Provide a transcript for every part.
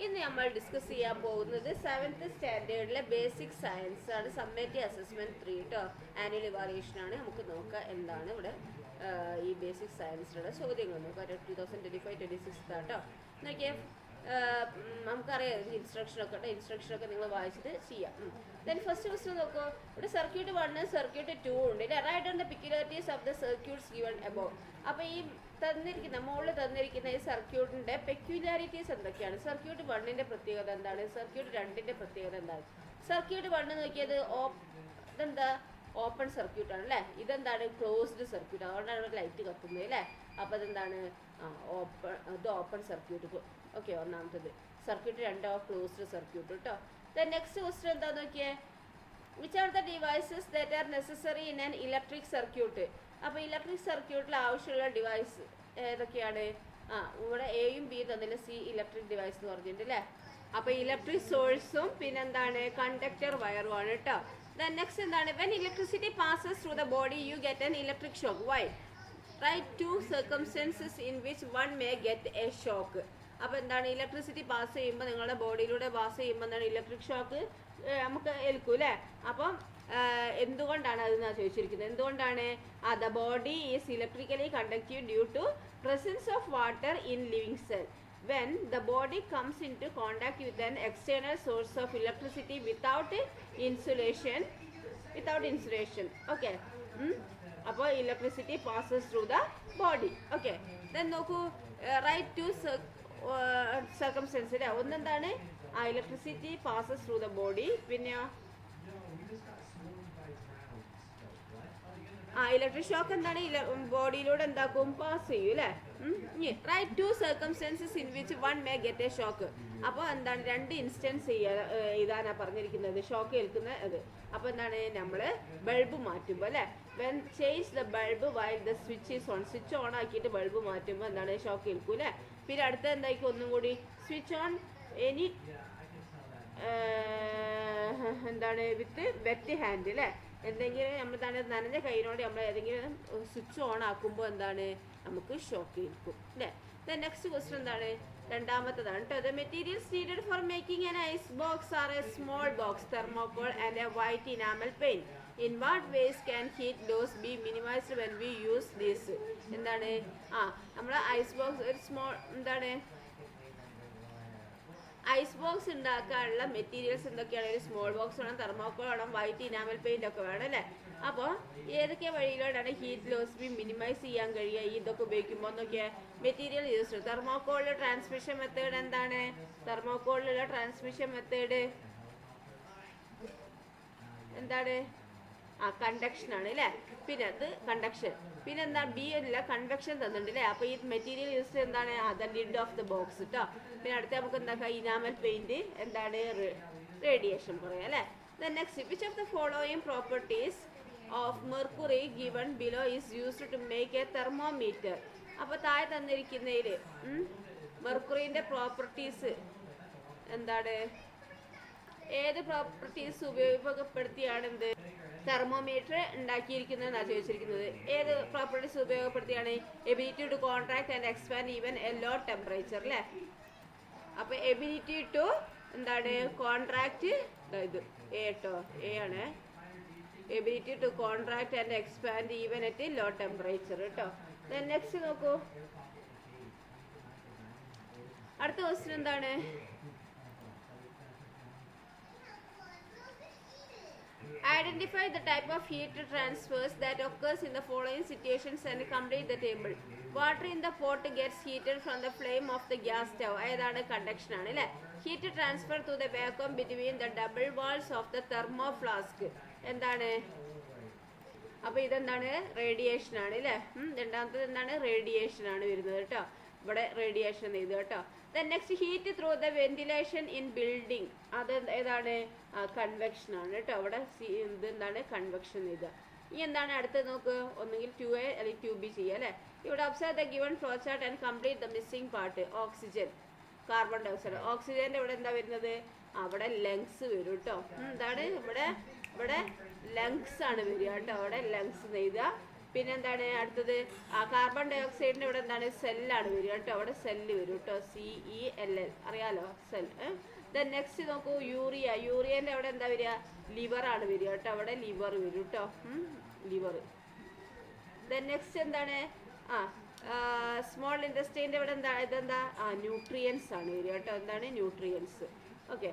ഇന്ന് നമ്മൾ ഡിസ്കസ് ചെയ്യാൻ പോകുന്നത് 7th സ്റ്റാൻഡേർഡിലെ ബേസിക് സയൻസ് ആണ്. സമ്മേറ്റീവ് അസസ്മെന്റ് 3 കേട്ടോ. ആനുവൽ ഇവാലുവേഷൻ ആണ്. നമുക്ക് നോക്കാം എന്താണ് ഇവിടെ ഈ ബേസിക് സയൻസിലുള്ള ചോദ്യങ്ങൾ നോക്കാം. 2025-26 കേട്ടോ. നോക്കിയേ, നമുക്കറിയാം ഇൻസ്ട്രക്ഷനൊക്കെ നിങ്ങൾ വായിച്ചിട്ട് ചെയ്യാം. ദെൻ ഫസ്റ്റ് ക്വസ്റ്റ്യൻ നോക്കൂ. ഇവിടെ സർക്യൂട്ട് 1 സർക്യൂട്ട് 2 ഉണ്ട്. Write on the peculiarities of the circuits given above. അപ്പോൾ ഈ മുകളിൽ തന്നിരിക്കുന്ന ഈ സർക്യൂട്ടിന്റെ പെക്യുലാരിറ്റീസ് എന്തൊക്കെയാണ്? സർക്യൂട്ട് 1ന്റെ പ്രത്യേകത എന്താണ്? സർക്യൂട്ട് 2ന്റെ പ്രത്യേകത എന്താണ്? സർക്യൂട്ട് 1 നോക്കിയത് ഇതെന്താ ഓപ്പൺ സർക്യൂട്ട് ആണ് അല്ലേ. ഇതെന്താണ് ക്ലോസ്ഡ് സർക്യൂട്ട്, അതുകൊണ്ടാണ് ഇവിടെ ലൈറ്റ് കത്തുന്നത് അല്ലേ. അപ്പോൾ അതെന്താണ് ഓപ്പൺ സർക്യൂട്ട്. ഓക്കെ, ഒന്നാമത്തത് സർക്യൂട്ട് 2 ക്ലോസ്ഡ് സർക്യൂട്ട് കേട്ടോ. ദെൻ നെക്സ്റ്റ് ക്വസ്റ്റ്യൻ എന്താ നോക്കിയേ. Which are the devices that are necessary in an electric circuit? അപ്പോൾ ഇലക്ട്രിക് സർക്യൂട്ടിൽ ആവശ്യമുള്ള ഡിവൈസ് ഏതൊക്കെയാണ്? ഇവിടെ എയും ബി തന്നില്ല, സി ഇലക്ട്രിക് ഡിവൈസ് എന്ന് പറഞ്ഞിട്ടുണ്ട് അല്ലേ. അപ്പോൾ ഇലക്ട്രിക് സോഴ്സും പിന്നെന്താണ് കണ്ടക്ടർ വയറും ആണ് കേട്ടോ. ദെൻ നെക്സ്റ്റ് എന്താണ്, when electricity passes through the body you get an electric shock. Why? Write 2 circumstances in which one may get a shock. അപ്പോൾ എന്താണ്, ഇലക്ട്രിസിറ്റി പാസ് ചെയ്യുമ്പോൾ നിങ്ങളുടെ ബോഡിയിലൂടെ പാസ് ചെയ്യുമ്പോൾ എന്താണ് ഇലക്ട്രിക് ഷോക്ക് നമുക്ക് ഏൽക്കും അല്ലേ. അപ്പം എന്തുകൊണ്ടാണ് അതെന്നാണ് ചോദിച്ചിരിക്കുന്നത്. എന്തുകൊണ്ടാണ്? The body is electrically conductive due to presence of water in living cell. When the body comes into contact with an external source of electricity without insulation. Okay. അപ്പോൾ electricity passes through the body. Okay. Then നോക്കൂ, right to circumstance. ഒന്നെന്താണ് electricity passes through the body. പിന്നെ electric shock എന്താണ് ബോഡിയിലൂടെ എന്താക്കും, pass ചെയ്യും അല്ലേ. Right 2 circumstances in which one may get a shock. അപ്പോൾ എന്താണ് 2 ഇൻസ്റ്റൻസ് ഇതാണ് പറഞ്ഞിരിക്കുന്നത് ഷോക്ക് ഏൽക്കുന്ന അത്. അപ്പോൾ എന്താണ്, നമ്മൾ ബൾബ് മാറ്റുമ്പോൾ അല്ലേ, when change the bulb while the switch is on. Switch on ആക്കിയിട്ട് ബൾബ് മാറ്റുമ്പോൾ എന്താണ് ഷോക്ക് ഏൽക്കും അല്ലേ. പിന്നെ അടുത്ത എന്തായിരിക്കും ഒന്നും കൂടി, സ്വിച്ച് ഓൺ എനി എന്താണ് വിത്ത് വെറ്റ് ഹാൻഡ് അല്ലേ. എന്തെങ്കിലും നമ്മൾ തന്നെ നനഞ്ഞ കൈയിനോട് നമ്മൾ ഏതെങ്കിലും സ്വിച്ച് ഓൺ ആക്കുമ്പോൾ എന്താണ് നമുക്ക് ഷോക്ക് ഏൽക്കും അല്ലേ. ദെൻ നെക്സ്റ്റ് ക്വസ്റ്റ്യൻ എന്താണ്, രണ്ടാമത്തതാണ് കേട്ടോ. The materials needed for making an ice box are a small box, thermocol and a white enamel paint. In what ways can heat loss be minimised when we use these? എന്താണ്, നമ്മൾ ice box ഒരു small എന്താണ് ice box ഉണ്ടാക്കാനുള്ള materials എന്തൊക്കെയാണ്? ഒരു small box വേണം, thermocol വേണം, white enamel paint ഒക്കെ വേണം അല്ലേ. അപ്പോൾ ഏതൊക്കെ വഴിയിലൂടെയാണ് ഹീറ്റ് ലോസ് ബി മിനിമൈസ് ചെയ്യാൻ കഴിയുക ഇതൊക്കെ ഉപയോഗിക്കുമ്പോൾ എന്നൊക്കെ? Material use. തെർമോക്കോളിലെ ട്രാൻസ്മിഷൻ മെത്തേഡ് എന്താണ്? തെർമോക്കോളിലുള്ള ട്രാൻസ്മിഷൻ മെത്തേഡ് എന്താണ്? കണ്ടക്ഷൻ ആണ് അല്ലേ. പിന്നെ അത് കണ്ടക്ഷൻ. പിന്നെ എന്താ ബി അല്ല കൺവെക്ഷൻ തന്നിട്ടുണ്ട് അല്ലേ. അപ്പോൾ ഈ മെറ്റീരിയൽ യൂസ് എന്താണ്? The lid of the box കേട്ടോ. പിന്നെ അടുത്ത നമുക്ക് എന്താക്കാം, ഇനാമൽ പെയിന്റ് എന്താണ്? റേഡിയേഷൻ പറയാം അല്ലേ. Then next, which of the following properties of mercury given below is used to make a thermometer? അപ്പോൾ താഴെ തന്നിരിക്കുന്നതിൽ മെർക്കുറിന്റെ പ്രോപ്പർട്ടീസ് എന്താണ്? ഏത് പ്രോപ്പർട്ടീസ് ഉപയോഗപ്പെടുത്തിയാണ് എന്ത് തെർമോമീറ്റർ ഉണ്ടാക്കിയിരിക്കുന്നതെന്നാണ് ചോദിച്ചിരിക്കുന്നത്. ഏത് പ്രോപ്പർട്ടീസ് ഉപയോഗപ്പെടുത്തിയാണ്? Ability to contract and expand even a low temperature അല്ലേ. അപ്പോൾ എബിലിറ്റി ടു എന്താണ് കോൺട്രാക്ട്, ഇത് എ കേട്ടോ, എ ആണ്. Ability to contract and expand even at low temperature കേട്ടോ. നെക്സ്റ്റ് നോക്കൂ, അടുത്ത ക്വസ്റ്റ്യൻ എന്താണ്? Identify the type of heat transfers that occurs in the following situations and complete the table. Water in the pot gets heated from the flame of the gas stove. ഏതാണ്? Conduction ആണ് അല്ലേ. Heat transfer to the vacuum between the double walls of the thermo flask എന്താണ്? അപ്പോൾ ഇതെന്താണ്? Radiation ആണ് അല്ലേ. രണ്ടാമത്തത് എന്താണ്? റേഡിയേഷൻ ആണ് വരുന്നത് കേട്ടോ. ഇവിടെ റേഡിയേഷൻ ചെയ്തു കേട്ടോ. Then next, heat through the ventilation in building. അത് ഏതാണ്? കൺവെക്ഷൻ ആണ് കേട്ടോ. അവിടെ ഇത് എന്താണ്? കൺവെക്ഷൻ ചെയ്തുക. ഇനി എന്താണ് അടുത്തത് നോക്ക്, ഒന്നുകിൽ 2A അല്ലെങ്കിൽ 2B ചെയ്യുക അല്ലേ. ഇവിടെ observe the given flow chart and complete the missing part. Oxygen, carbon dioxide. ഓക്സിജൻ്റെ ഇവിടെ എന്താ വരുന്നത്? അവിടെ ലങ്സ് വരും കേട്ടോ. എന്താണ് ഇവിടെ ലങ്സ് ആണ് വരിക കേട്ടോ. അവിടെ ലങ്സ് എഴുതുക. പിന്നെന്താണ് അടുത്തത് കാർബൺ ഡൈ ഓക്സൈഡിൻ്റെ ഇവിടെ എന്താണ് സെല്ലാണ് വരിക കേട്ടോ. അവിടെ സെല്ല് വരും കേട്ടോ, CELL അറിയാലോ, സെൽ. നെക്സ്റ്റ് നോക്കൂ യൂറിയൻ്റെ അവിടെ എന്താ വരിക, ലിവറാണ് വരിക കേട്ടോ. അവിടെ ലിവർ വരും കേട്ടോ, ലിവർ. നെക്സ്റ്റ് എന്താണ് സ്മോൾ ഇൻഡസ്ട്രീൻ്റെ ഇവിടെ ഇതെന്താ ന്യൂട്രിയൻസ് ആണ് വരിക കേട്ടോ. എന്താണ് ന്യൂട്രിയൻസ്. ഓക്കെ.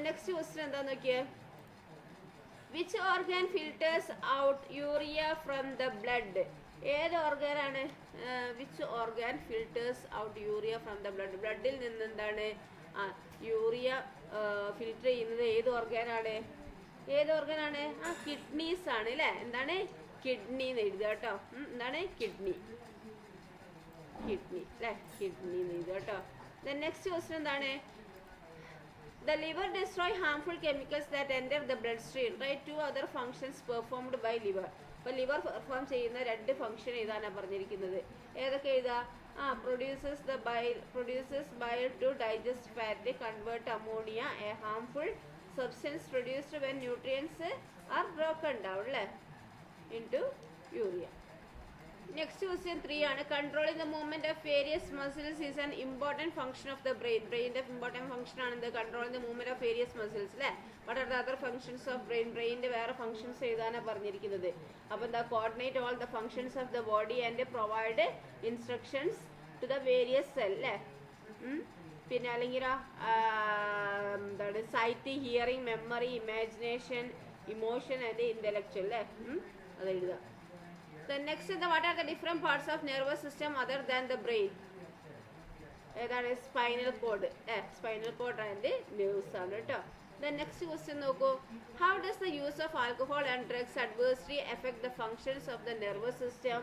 നെക്സ്റ്റ് ക്വസ്റ്റ്യൻ എന്താന്ന് നോക്കിയേ, which organ filters out urea from the blood. ഏത് ഓർഗനാണ് which organ filters out urea from the blood. ബ്ലഡിൽ നിന്ന് എന്താണ് യൂറിയ ഫിൽട്ടർ ചെയ്യുന്നത് ഏത് ഓർഗനാണ്, കിഡ്നീസ് ആണ് അല്ലേ. എന്താണ് കിഡ്നി എന്ന് എഴുതുക കേട്ടോ. എന്താണ് കിഡ്നി അല്ലേ, കിഡ്നി എന്ന് എഴുതുക കേട്ടോ. നെക്സ്റ്റ് ക്വസ്റ്റ്യൻ എന്താണ്, the liver destroy harmful chemicals that enter the bloodstream. Right, 2 other functions performed by liver. അപ്പോൾ ലിവർ പെർഫോം ചെയ്യുന്ന 2 ഫംഗ്ഷൻ ഏതാണ് പറഞ്ഞിരിക്കുന്നത്. ഏതൊക്കെ എഴുതാ, produces bile to digest fat, convert ammonia, a harmful substance produced when nutrients are broken down into urea. Next question 3 ആണ്, controlling the movement of various muscles is an important function of the brain. Brain important function ആണ് എന്ത്, controlling the movement of various muscles അല്ലേ. What are the other functions of brain? ബ്രെയിനിൻ്റെ വേറെ functions എഴുതാനാണ് പറഞ്ഞിരിക്കുന്നത്. അപ്പോൾ എന്താ, coordinate all the functions of the body and provide instructions to the various cell അല്ലേ. പിന്നെ അല്ലെങ്കിൽ എന്താണ്, sight, hearing, memory, imagination, emotion and intellectual അല്ലേ. അത് എഴുതുക. Next is what are the different parts of nervous system other than the brain. ഏതാണ്, spinal cord. Spinal cord and nerves ആണ് കേട്ടോ. നെക്സ്റ്റ് ക്വസ്റ്റ്യൻ നോക്കൂ, how does the use of alcohol and drugs adversely affect the functions of the nervous system.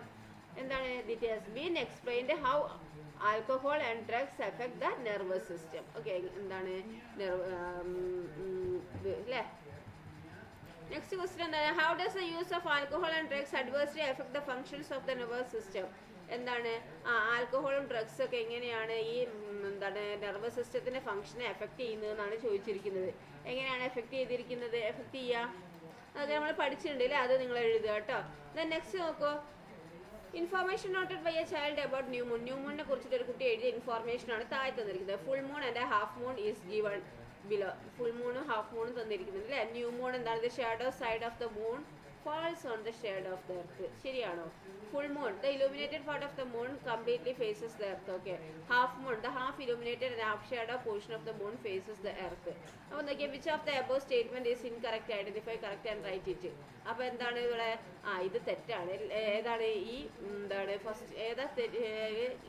എന്താണ്, it has been explained how alcohol and drugs affect the nervous system. Okay, എന്താണ് അല്ലേ. Next question എന്താണ്, how does the use of alcohol and drugs adversely effect the functions of the nervous system. എന്താണ്, ആൽക്കഹോളും drugs ഒക്കെ എങ്ങനെയാണ് ഈ എന്താണ് nervous സിസ്റ്റത്തിൻ്റെ ഫംഗ്ഷനെ എഫക്ട് ചെയ്യുന്നതെന്നാണ് ചോദിച്ചിരിക്കുന്നത്. എങ്ങനെയാണ് എഫക്ട് ചെയ്യുക അതൊക്കെ നമ്മൾ പഠിച്ചിട്ടുണ്ട് അല്ലേ, അത് നിങ്ങൾ എഴുതുക കേട്ടോ. നെക്സ്റ്റ് നോക്കൂ, information noted by a child about ന്യൂമൂണിനെ കുറിച്ചിട്ട് ഒരു കുട്ടി എഴുതിയ ഇൻഫോർമേഷനാണ് താഴെ തന്നിരിക്കുന്നത്. Full moon and half moon is given below. Full മൂണും ഹാഫ് മൂണും തന്നിരിക്കുന്നുണ്ട് അല്ലേ. ന്യൂ മൂൺ എന്താണ്, the shadow side of the moon falls on the shade of the earth. ശരിയാണോ? Full moon, the illuminated part of the moon completely faces the earth. Okay. Half moon, the half illuminated and half shadow portion of the moon faces the earth. അപ്പോൾ നോക്കിയാൽ which of the above statement is incorrect, identify correct and write it. അപ്പോൾ എന്താണ് ഇവിടെ, ഇത് തെറ്റാണ്. ഏതാണ് ഈ എന്താണ് ഫസ്റ്റ് ഏതാ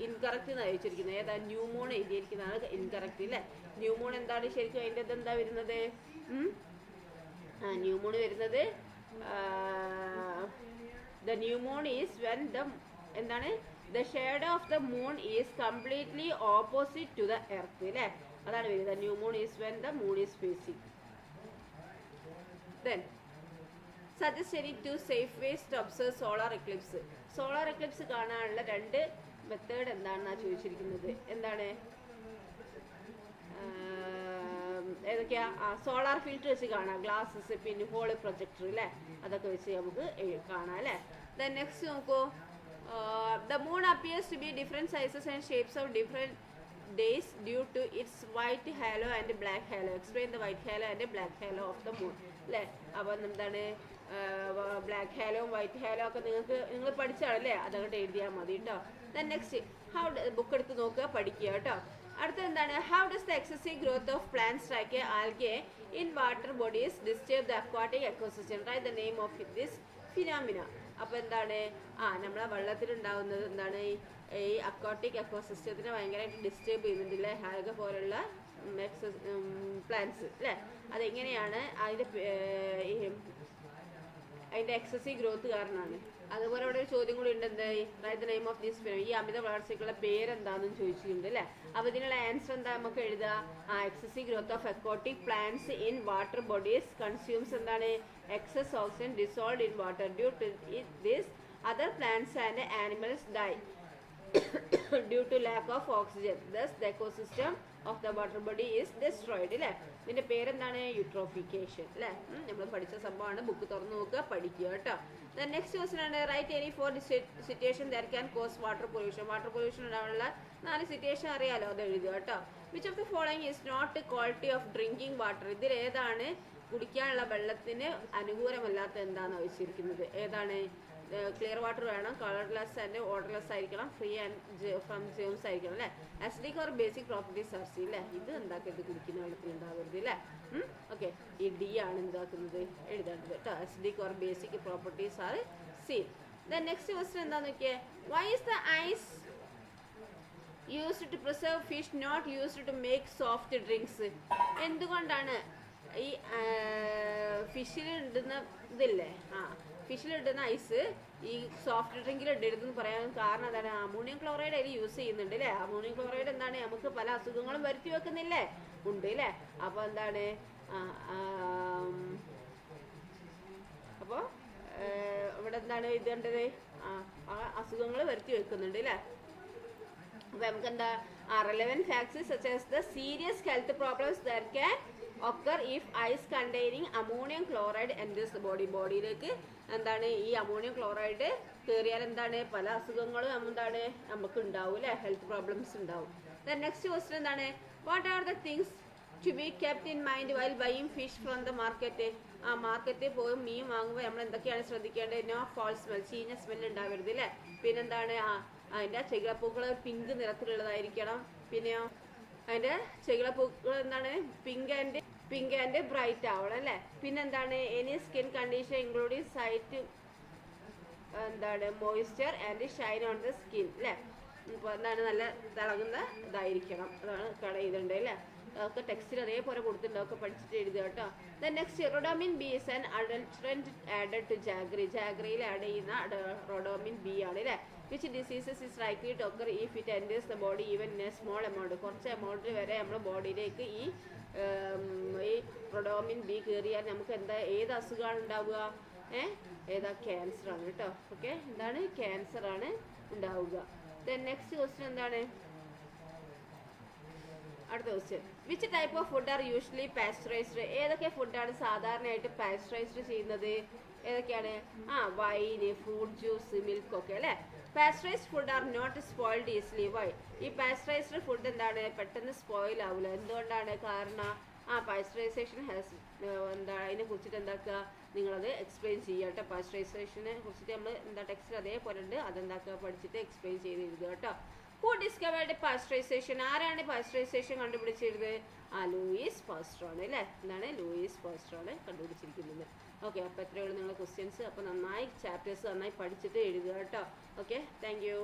ഇൻകറക്റ്റ് എന്ന് അയച്ചിരിക്കുന്നത്, ഏതാ ന്യൂ മൂൺ എഴുതിയിരിക്കുന്നതാണ് ഇൻകറക്റ്റ് അല്ലേ. ന്യൂ മൂൺ എന്താണ് ശരിക്കും അതിൻ്റെ എന്താ വരുന്നത്, ന്യൂ മൂൺ വരുന്നത് the new moon is when the എന്താണ് the shadow of the moon is completely opposite to the earth അല്ലേ, അതാണ് വരുന്നത്. new moon is when the moon is facing. Then suggest any 2 safe ways to observe solar eclipse. solar eclipse കാണാനുള്ള 2 method എന്താണെന്നാണ് ചോദിച്ചിരിക്കുന്നത്. എന്താണ് ഏതൊക്കെയാ, solar filter വെച്ച് കാണാം, ഗ്ലാസ്സസ്, പിന്നെ ഹോള് പ്രൊജക്ടർ അല്ലേ, അതൊക്കെ വെച്ച് നമുക്ക് കാണാം അല്ലേ. ദെൻ നെക്സ്റ്റ് നോക്കൂ, the moon appears to be different sizes and shapes of different days due to its white halo and black halo. Explain the white halo and black halo of the moon അല്ലേ. അപ്പം എന്താണ് black hello white hello ഒക്കെ നിങ്ങൾ പഠിച്ചാണല്ലേ, അതങ്ങോട്ട് എഴുതിയാൽ മതി കേട്ടോ. Then next book എടുത്ത് നോക്കുക, പഠിക്കുക കേട്ടോ. അടുത്ത എന്താണ്, how does the excessive growth of plants like algae in water bodies disturb the aquatic ecosystem. Write the name of this phenomena. അപ്പോൾ എന്താണ്, നമ്മളെ വെള്ളത്തിലുണ്ടാകുന്നത് എന്താണ്, ഈ അക്വാട്ടിക് എക്കോസിസ്റ്റത്തിനെ ഭയങ്കരമായിട്ട് ഡിസ്റ്റർബ് ചെയ്യുന്നുണ്ടല്ലേ, ആൽഗ പോലുള്ള പ്ലാന്റ്സ് അല്ലേ. അതെങ്ങനെയാണ് അതിൻ്റെ എക്സസീവ് ഗ്രോത്ത് കാരണമാണ്. അതുപോലെ അവിടെ ഒരു ചോദ്യം കൂടി ഉണ്ട്, എന്താ write the name of this phenomena, ഈ അമിത വളർച്ചയ്ക്കുള്ള പേരെന്താണെന്ന് ചോദിച്ചിട്ടുണ്ട് അല്ലേ. അപ്പോൾ ഇതിനുള്ള ആൻസർ എന്താ നമുക്ക് എഴുതുക, excessive growth of aquatic plants in water bodies consumes എന്താണ് excess oxygen dissolved in water. Due to this other plants and animals die due to lack of oxygen. Thus the ecosystem of the water body is destroyed അല്ലേ. ഇതിന്റെ പേരെന്താണ്? Eutrophication അല്ലേ. നമ്മൾ പഠിച്ച സംഭവമാണ്. Book തുറന്നു നോക്കുക, പഠിക്കുക കേട്ടോ. നെക്സ്റ്റ് ക്വസ്റ്റൻ ആണ് write any four situation that can cause water pollution. Water pollution ഉണ്ടാവാനുള്ള 4 സിറ്റുവേഷൻ അറിയാലോ, അത് എഴുതുക കേട്ടോ. Which of the following is not quality of drinking water. ഇതിൽ ഏതാണ് കുടിക്കാനുള്ള വെള്ളത്തിന് അനുകൂലമല്ലാത്ത എന്താണെന്ന് വെച്ചിരിക്കുന്നത്? ഏതാണ്? ക്ലിയർ വാട്ടർ വേണം, കളർലെസ് ആൻഡ് വാട്ടർലെസ് ആയിരിക്കണം, ഫ്രീ ആൻഡ് ഫ്രം ജേംസ് ആയിരിക്കണം അല്ലേ. Acidic or basic properties are see അല്ലേ. ഇത് എന്താക്കരുത്, കുടിക്കുന്ന വെള്ളത്തിൽ ഉണ്ടാവരുത് അല്ലേ. ഓക്കെ, ഈ ഡി ആണ് എന്താക്കുന്നത് എഴുതേണ്ടത് കേട്ടോ. Acidic or basic properties are see. Then next question എന്താന്ന് നോക്കിയേ. Why is the ice used to preserve fish not used to make soft drinks? എന്തുകൊണ്ടാണ് ഈ ഫിഷിൽ ഇടുന്ന ഇതില്ലേ, ഫിഷിലിടുന്ന ഐസ് ഈ സോഫ്റ്റ് ഡ്രിങ്കിൽ ഇടരുതെന്ന് പറയാൻ കാരണം എന്താണ്? അമോണിയം ക്ലോറൈഡ് അതിൽ യൂസ് ചെയ്യുന്നുണ്ട് അല്ലേ. അമോണിയം ക്ലോറൈഡ് എന്താണ്? നമുക്ക് പല അസുഖങ്ങളും വരുത്തി വെക്കുന്നില്ലേ, ഉണ്ട് അല്ലേ. അപ്പോൾ എന്താണ്? അപ്പോൾ ഇവിടെ എന്താണ് എഴുതേണ്ടത്? അസുഖങ്ങൾ വരുത്തി വെക്കുന്നുണ്ട് അല്ലേ. അപ്പോൾ നമുക്ക് എന്താ relevant facts such as the serious health problems that can occur if ice containing ammonium chloride enters the body. ബോഡിയിലേക്ക് എന്താണ് ഈ അമോണിയം ക്ലോറൈഡ് കയറിയാൽ എന്താണ് പല അസുഖങ്ങളും എന്താണ് നമുക്ക് ഉണ്ടാവും അല്ലേ, ഹെൽത്ത് പ്രോബ്ലംസ് ഉണ്ടാവും. നെക്സ്റ്റ് ക്വസ്റ്റ്യൻ എന്താണ്? What are the things to be kept in mind while buying fish from the market? മാർക്കറ്റിൽ പോയി മീൻ വാങ്ങുമ്പോൾ നമ്മൾ എന്തൊക്കെയാണ് ശ്രദ്ധിക്കേണ്ടത്? നോ ഫാൾ സ്മെൽ, ചീഞ്ഞ സ്മെൽ ഉണ്ടാവരുത് അല്ലേ. പിന്നെന്താണ്? അതിൻ്റെ ചെകിളപ്പൂക്കൾ പിങ്ക് നിറത്തിലുള്ളതായിരിക്കണം. പിന്നെയോ അതിൻ്റെ ചെകിളപ്പൂക്കൾ എന്താണ്? പിങ്ക് ആൻഡ് ബ്രൈറ്റ് ആവണം അല്ലേ. പിന്നെന്താണ്? Any skin condition including site എന്താണ് moisture and shine on the skin അല്ലേ. ഇപ്പോൾ എന്താണ്? നല്ല തിളങ്ങുന്ന ഇതായിരിക്കണം, അതാണ് കളയുന്നുണ്ട് അല്ലേ. അതൊക്കെ ടെക്സ്റ്റിൽ അതേപോലെ കൊടുത്തിട്ടുണ്ട്, അതൊക്കെ പഠിച്ചിട്ട് എഴുതുക കേട്ടോ. Next rhodamine B is an adulterant added to jaggery. ജാഗ്രിയിൽ ആഡ് ചെയ്യുന്ന റോഡോമിൻ ബി ആണ് അല്ലേ. Which diseases is likely to occur if it enters the body even in a small amount. കുറച്ച് എമൗണ്ടിൽ വരെ നമ്മുടെ ബോഡിയിലേക്ക് ഈ റോഡോമിൻ ബി കയറിയാൽ നമുക്ക് എന്താ ഏത് അസുഖമാണ് ഉണ്ടാവുക? ഏതാ? ക്യാൻസർ ആണ് കേട്ടോ. ഓക്കെ, എന്താണ്? ക്യാൻസർ ആണ് ഉണ്ടാവുക. നെക്സ്റ്റ് ക്വസ്റ്റ്യൻ എന്താണ്? അടുത്ത question. Which type of food are usually pasteurised? ഏതൊക്കെ ഫുഡാണ് സാധാരണയായിട്ട് പാസ്ചറൈസ്ഡ് ചെയ്യുന്നത്? ഏതൊക്കെയാണ്? വൈന്, ഫ്രൂട്ട് ജ്യൂസ്, മിൽക്ക് ഒക്കെ അല്ലേ. Pasteurised food are not spoiled easily. Why? ഈ പാസ്ചറൈസ്ഡ് ഫുഡ് എന്താണ് പെട്ടെന്ന് സ്പോയിൽ ആവില്ല. എന്തുകൊണ്ടാണ്? കാരണം പാസ്ചറൈസേഷൻ ഹാസ് എന്താണ് അതിനെ കുറിച്ചിട്ട് എന്താക്കുക, നിങ്ങളത് എക്സ്പ്ലെയിൻ ചെയ്യുക കേട്ടോ. പാസ്ചറൈസേഷനെ കുറിച്ചിട്ട് നമ്മൾ എന്താ ടെക്സ്റ്റിൽ അതേപോലെ ഉണ്ട്, അതെന്താക്കുക പഠിച്ചിട്ട് എക്സ്പ്ലെയിൻ ചെയ്ത് എഴുതുക കേട്ടോ. Who discovered pasteurisation? ആരാണ് പാസ്ചറൈസേഷൻ കണ്ടുപിടിച്ചിരുന്നത്? ലൂയിസ് പാസ്റ്റർ ആണ് അല്ലേ. എന്താണ്? ലൂയിസ് പാസ്റ്റർ ആണ് കണ്ടുപിടിച്ചിരിക്കുന്നത്. ഓക്കെ, അപ്പോൾ എത്രയുള്ളൂ നിങ്ങളുടെ ക്വസ്റ്റ്യൻസ്. അപ്പോൾ നന്നായി ചാപ്റ്റേഴ്സ് നന്നായി പഠിച്ചിട്ട് എഴുതുക കേട്ടോ. Okay, thank you.